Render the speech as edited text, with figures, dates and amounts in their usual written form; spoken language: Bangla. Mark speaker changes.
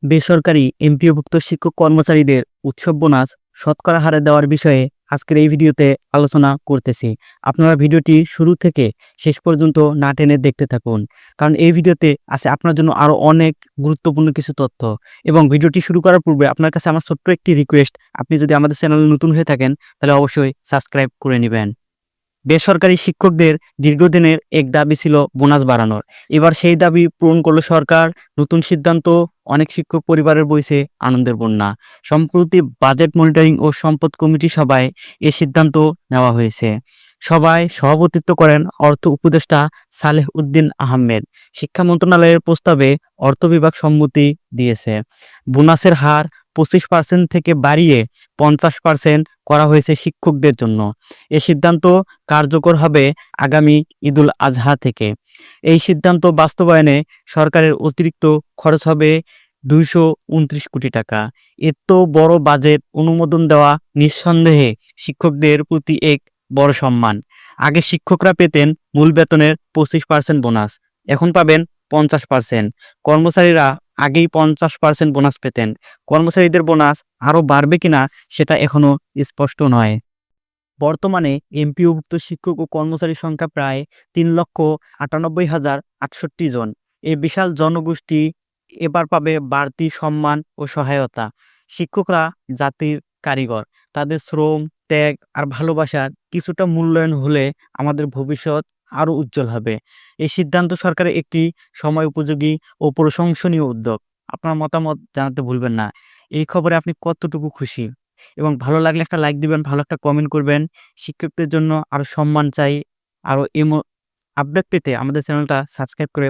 Speaker 1: বেসরকারি এমপিওভুক্ত শিক্ষক কর্মচারীদের উৎসব বোনাস শতকরা হারে দেওয়ার বিষয়ে আজকের এই ভিডিওতে আলোচনা করতেছি। আপনারা ভিডিওটি শুরু থেকে শেষ পর্যন্ত না টেনে দেখতে থাকুন, কারণ এই ভিডিওতে আছে আপনার জন্য আরও অনেক গুরুত্বপূর্ণ কিছু তথ্য। এবং ভিডিওটি শুরু করার পূর্বে আপনার কাছে আমার ছোট্ট একটি রিকোয়েস্ট, আপনি যদি আমাদের চ্যানেলে নতুন হয়ে থাকেন তাহলে অবশ্যই সাবস্ক্রাইব করে নেবেন। বেসরকারি শিক্ষকদের দীর্ঘদিনের এক দাবি ছিল বোনাস বাড়ানোর। এবার সেই দাবি পূরণ করল সরকার। নতুন সিদ্ধান্ত অনেক শিক্ষক পরিবারের বইছে আনন্দের বন্যা। সম্প্রতি বাজেট মনিটরিং ও সম্পদ কমিটি সভায় এ সিদ্ধান্ত নেওয়া হয়েছে। সভায় সভাপতিত্ব করেন অর্থ উপদেষ্টা সালেহ উদ্দিন আহমেদ। শিক্ষা মন্ত্রণালয়ের প্রস্তাবে অর্থ বিভাগ সম্মতি দিয়েছে। বোনাসের হার 25% থেকে বাড়িয়ে 50% করা হয়েছে শিক্ষকদের জন্য। এ সিদ্ধান্ত কার্যকর হবে আগামী ঈদুল আজহা থেকে। এই সিদ্ধান্ত বাস্তবায়নে সরকারের অতিরিক্ত খরচ হবে 229 কোটি টাকা। এত বড় বাজেট অনুমোদন দেওয়া নিঃসন্দেহে শিক্ষকদের প্রতি এক বড় সম্মান। আগে শিক্ষকরা পেতেন মূল বেতনের 25% বোনাস, এখন পাবেন 50%। কর্মচারীরা আগেই 50% বোনাস পেতেন। কর্মচারীদের বোনাস আরও বাড়বে কিনা সেটা এখনো স্পষ্ট নয়। বর্তমানে এমপিওভুক্ত শিক্ষক ও কর্মচারীর সংখ্যা প্রায় 3,98,068 জন। এই বিশাল জনগোষ্ঠী এবার পাবে বাড়তি সম্মান ও সহায়তা। শিক্ষকরা জাতির কারিগর। তাদের শ্রম, ত্যাগ আর ভালোবাসার কিছুটা মূল্যায়ন হলে আমাদের ভবিষ্যৎ আরও উজ্জ্বল হবে। এই সিদ্ধান্ত সরকারের একটি সময় উপযোগী ও প্রশংসনীয় উদ্যোগ। আপনার মতামত জানাতে ভুলবেন না। এই খবরে আপনি কতটুকু খুশি? এবং ভালো লাগলে একটা লাইক দিবেন, ভালো একটা কমেন্ট করবেন। শিক্ষকদের জন্য আরো সম্মান চাই। আরো আপডেট পেতে আমাদের চ্যানেলটা সাবস্ক্রাইব করে